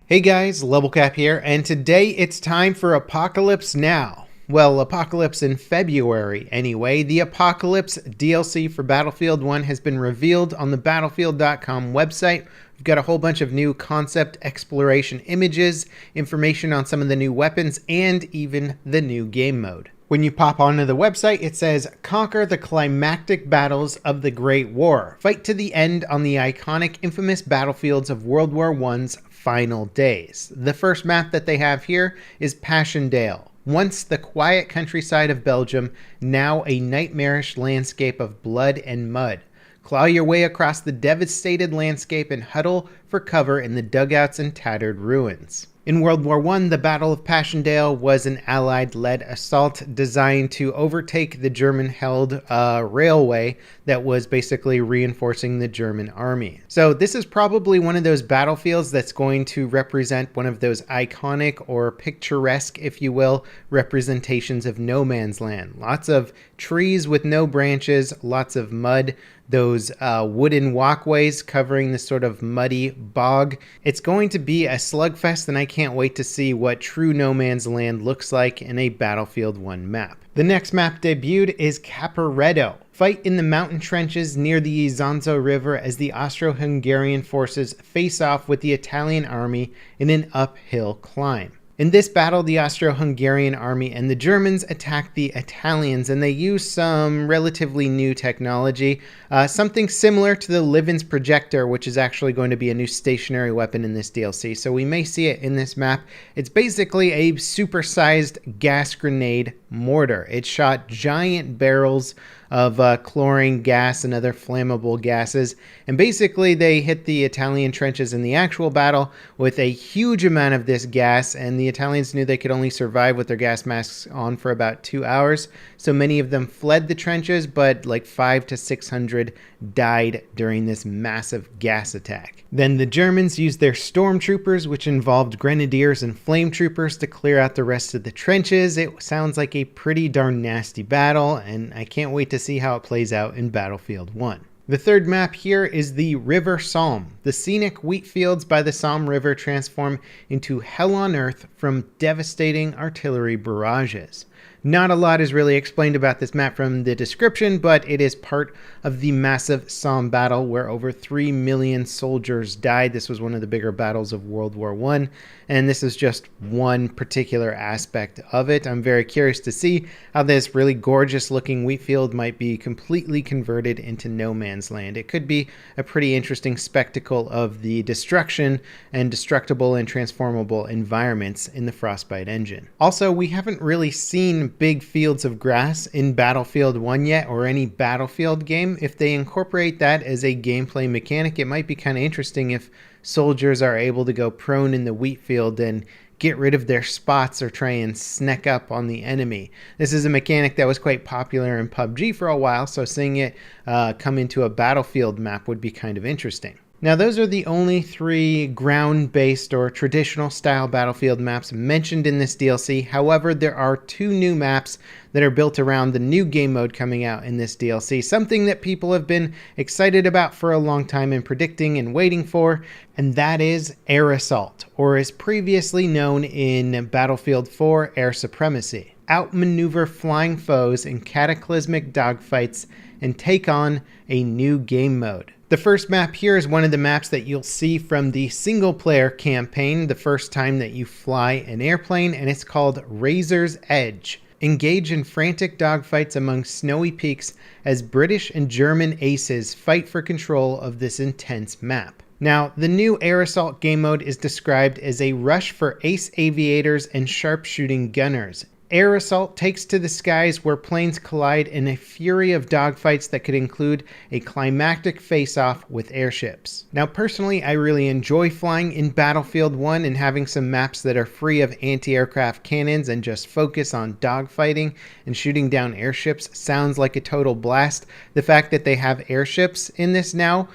Hey guys, Level Cap here, and today it's time for Apocalypse Now. Well, Apocalypse in February anyway. The Apocalypse DLC for Battlefield 1 has been revealed on the Battlefield.com website. We've got a whole bunch of new concept exploration images, information on some of the new weapons, and even the new game mode. When you pop onto the website, it says, "Conquer the climactic battles of the Great War. Fight to the end on the iconic, infamous battlefields of World War I's final days." The first map that they have here is Passchendaele. Once the quiet countryside of Belgium, now a nightmarish landscape of blood and mud. Claw your way across the devastated landscape and huddle for cover in the dugouts and tattered ruins. In World War I, the Battle of Passchendaele was an Allied-led assault designed to overtake the German-held railway that was basically reinforcing the German army. So this is probably one of those battlefields that's going to represent one of those iconic or picturesque, if you will, representations of no man's land. Lots of trees with no branches, lots of mud, those wooden walkways covering this sort of muddy bog. It's going to be a slugfest, and I can't wait to see what true no man's land looks like in a Battlefield 1 map. The next map debuted is Caporetto. Fight in the mountain trenches near the Isonzo River as the Austro-Hungarian forces face off with the Italian army in an uphill climb. In this battle, the Austro-Hungarian army and the Germans attacked the Italians, and they used some relatively new technology, something similar to the Livens projector, which is actually going to be a new stationary weapon in this DLC, so we may see it in this map. It's basically a supersized gas grenade mortar. It shot giant barrels of chlorine gas and other flammable gases, and basically they hit the Italian trenches in the actual battle with a huge amount of this gas, and the Italians knew they could only survive with their gas masks on for about 2 hours, so many of them fled the trenches, but like 500 to 600 died during this massive gas attack. Then the Germans used their stormtroopers, which involved grenadiers and flame troopers, to clear out the rest of the trenches. It sounds like a pretty darn nasty battle, and I can't wait to see how it plays out in Battlefield 1. The third map here is the River Somme. The scenic wheat fields by the Somme River transform into hell on earth from devastating artillery barrages. Not a lot is really explained about this map from the description, but it is part of the massive Somme battle where over 3 million soldiers died. This was one of the bigger battles of World War I, and this is just one particular aspect of it. I'm very curious to see how this really gorgeous looking wheat field might be completely converted into no man's land. It could be a pretty interesting spectacle of the destruction and destructible and transformable environments in the Frostbite engine. Also, we haven't really seen big fields of grass in Battlefield 1 yet, or any Battlefield game. If they incorporate that as a gameplay mechanic, it might be kind of interesting if soldiers are able to go prone in the wheat field and get rid of their spots or try and sneak up on the enemy. This is a mechanic that was quite popular in PUBG for a while, so seeing it come into a Battlefield map would be kind of interesting. Now, those are the only 3 ground-based or traditional style Battlefield maps mentioned in this DLC. However, there are 2 new maps that are built around the new game mode coming out in this DLC, something that people have been excited about for a long time and predicting and waiting for, and that is Air Assault, or as previously known in Battlefield 4, Air Supremacy. Outmaneuver flying foes in cataclysmic dogfights and take on a new game mode. The first map here is one of the maps that you'll see from the single-player campaign the first time that you fly an airplane, and it's called Razor's Edge. Engage in frantic dogfights among snowy peaks as British and German aces fight for control of this intense map. Now, the new Air Assault game mode is described as a rush for ace aviators and sharpshooting gunners. Air Assault takes to the skies where planes collide in a fury of dogfights that could include a climactic face-off with airships. Now, personally, I really enjoy flying in Battlefield 1, and having some maps that are free of anti-aircraft cannons and just focus on dogfighting and shooting down airships sounds like a total blast. The fact that they have airships in this now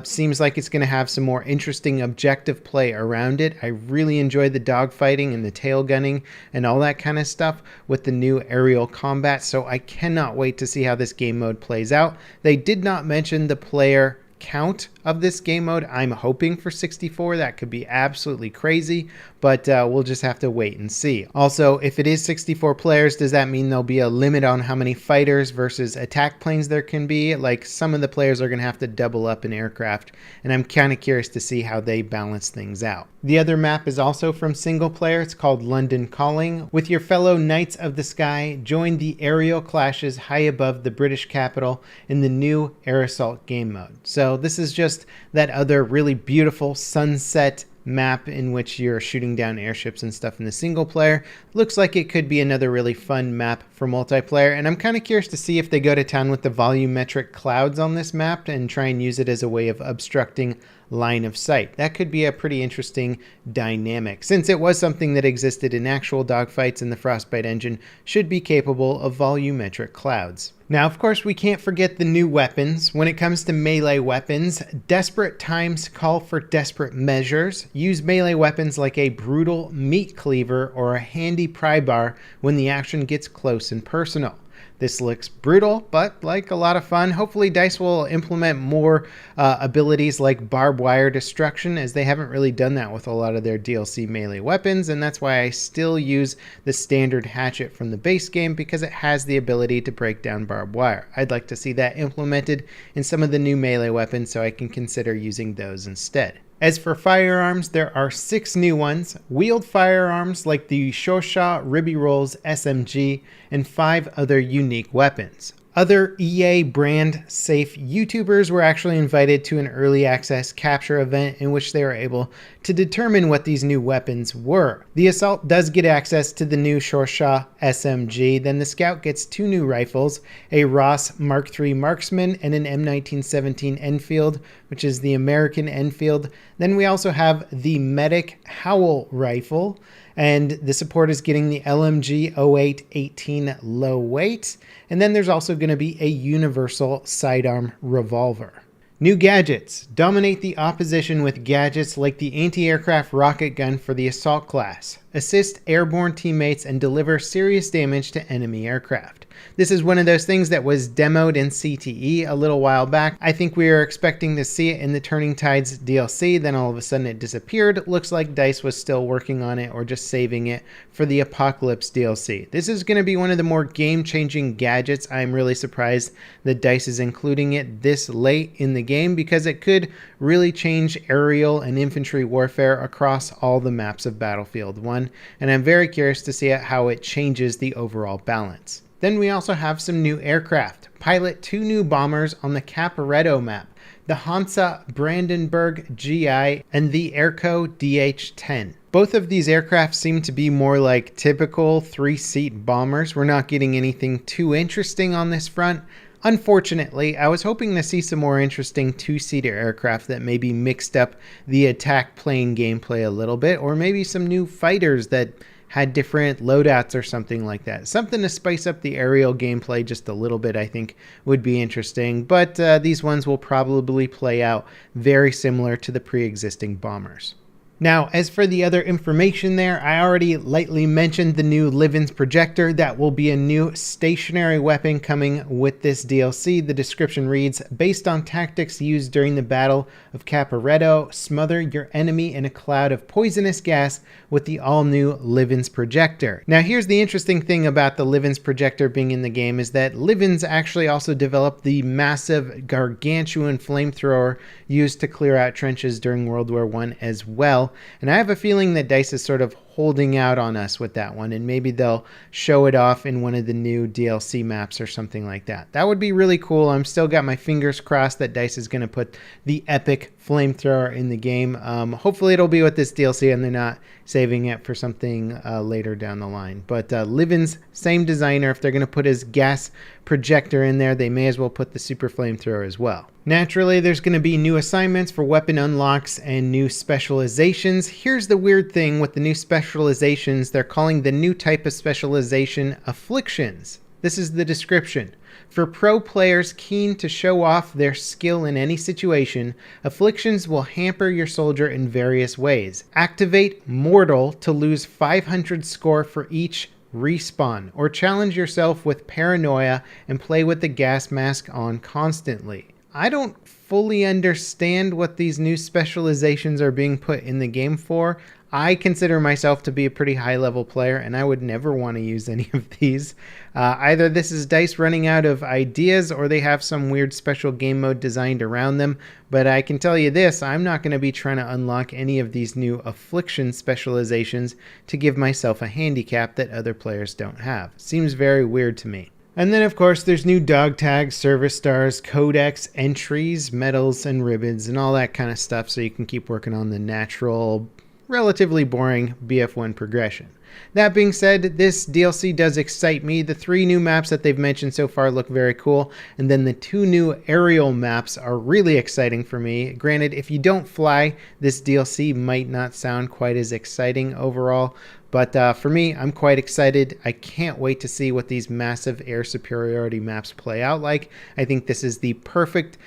seems like it's going to have some more interesting objective play around it. I really enjoy the dogfighting and the tail gunning and all that kind of stuff with the new aerial combat, so I cannot wait to see how this game mode plays out. They did not mention the player count of this game mode. I'm hoping for 64. That could be absolutely crazy, but we'll just have to wait and see. Also, if it is 64 players, does that mean there'll be a limit on how many fighters versus attack planes there can be? Like, some of the players are going to have to double up in aircraft, and I'm kind of curious to see how they balance things out. The other map is also from single player. It's called London Calling. With your fellow Knights of the Sky, join the aerial clashes high above the British capital in the new Air Assault game mode. So this is just that other really beautiful sunset map in which you're shooting down airships and stuff in the single player. Looks like it could be another really fun map for multiplayer, and I'm kind of curious to see if they go to town with the volumetric clouds on this map and try and use it as a way of obstructing line of sight. That could be a pretty interesting dynamic, since it was something that existed in actual dogfights, and the Frostbite engine should be capable of volumetric clouds. Now, of course, we can't forget the new weapons. When it comes to melee weapons, desperate times call for desperate measures. Use melee weapons like a brutal meat cleaver or a handy pry bar when the action gets close and personal. This looks brutal, but like a lot of fun. Hopefully DICE will implement more abilities like barbed wire destruction, as they haven't really done that with a lot of their DLC melee weapons, and that's why I still use the standard hatchet from the base game, because it has the ability to break down barbed wire. I'd like to see that implemented in some of the new melee weapons, so I can consider using those instead. As for firearms, there are 6 new ones, wheeled firearms like the Shosha Ribby Rolls SMG, and 5 other unique weapons. Other EA brand safe YouTubers were actually invited to an early access capture event in which they were able to determine what these new weapons were. The Assault does get access to the new Shosha SMG, then the Scout gets 2 new rifles, a Ross Mark III Marksman and an M1917 Enfield, which is the American Enfield. Then we also have the Medic Howl rifle, and the support is getting the LMG 0818 low weight. And then there's also going to be a universal sidearm revolver. New gadgets. Dominate the opposition with gadgets like the anti-aircraft rocket gun for the Assault class. Assist airborne teammates and deliver serious damage to enemy aircraft. This is one of those things that was demoed in CTE a little while back. I think we were expecting to see it in the Turning Tides DLC, then all of a sudden it disappeared. Looks like DICE was still working on it or just saving it for the Apocalypse DLC. This is going to be one of the more game-changing gadgets. I'm really surprised that DICE is including it this late in the game, because it could really change aerial and infantry warfare across all the maps of Battlefield 1, and I'm very curious to see how it changes the overall balance. Then we also have some new aircraft. Pilot 2 new bombers on the Caporetto map, the Hansa Brandenburg GI and the Airco DH-10. Both of these aircraft seem to be more like typical 3-seat bombers. We're not getting anything too interesting on this front. Unfortunately, I was hoping to see some more interesting 2-seater aircraft that maybe mixed up the attack plane gameplay a little bit, or maybe some new fighters that had different loadouts or something like that. Something to spice up the aerial gameplay just a little bit, I think, would be interesting. But these ones will probably play out very similar to the pre-existing bombers. Now, as for the other information there, I already lightly mentioned the new Livens projector. That will be a new stationary weapon coming with this DLC. The description reads, based on tactics used during the Battle of Caporetto, smother your enemy in a cloud of poisonous gas with the all-new Livens projector. Now, here's the interesting thing about the Livens projector being in the game, is that Livens actually also developed the massive gargantuan flamethrower used to clear out trenches during World War I as well. And I have a feeling that DICE is sort of holding out on us with that one, and maybe they'll show it off in one of the new DLC maps or something like that. That would be really cool. I'm still got my fingers crossed that DICE is going to put the epic flamethrower in the game. Hopefully it'll be with this DLC and they're not saving it for something later down the line. But Livens, same designer. If they're going to put his gas projector in there, they may as well put the super flamethrower as well. Naturally, there's going to be new assignments for weapon unlocks and new specializations. Here's the weird thing with the new specializations. They're calling the new type of specialization afflictions. This is the description. For pro players keen to show off their skill in any situation, afflictions will hamper your soldier in various ways. Activate Mortal to lose 500 score for each respawn, or challenge yourself with Paranoia and play with the gas mask on constantly. I don't fully understand what these new specializations are being put in the game for. I consider myself to be a pretty high level player, and I would never want to use any of these. Either this is DICE running out of ideas, or they have some weird special game mode designed around them. But I can tell you this, I'm not going to be trying to unlock any of these new affliction specializations to give myself a handicap that other players don't have. Seems very weird to me. And then, of course, there's new dog tags, service stars, codex, entries, medals, and ribbons, and all that kind of stuff, so you can keep working on the natural, relatively boring BF1 progression. That being said, this DLC does excite me. The 3 new maps that they've mentioned so far look very cool, and then the 2 new aerial maps are really exciting for me. Granted, if you don't fly, this DLC might not sound quite as exciting overall, but for me, I'm quite excited. I can't wait to see what these massive air superiority maps play out like. I think this is the perfect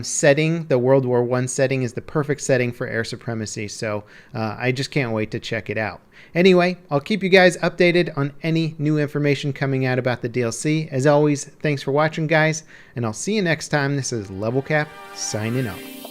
setting. The World War I setting is the perfect setting for air supremacy, so I just can't wait to check it out. Anyway, I'll keep you guys updated on any new information coming out about the DLC. As always, thanks for watching, guys, and I'll see you next time. This is Level Cap, signing off.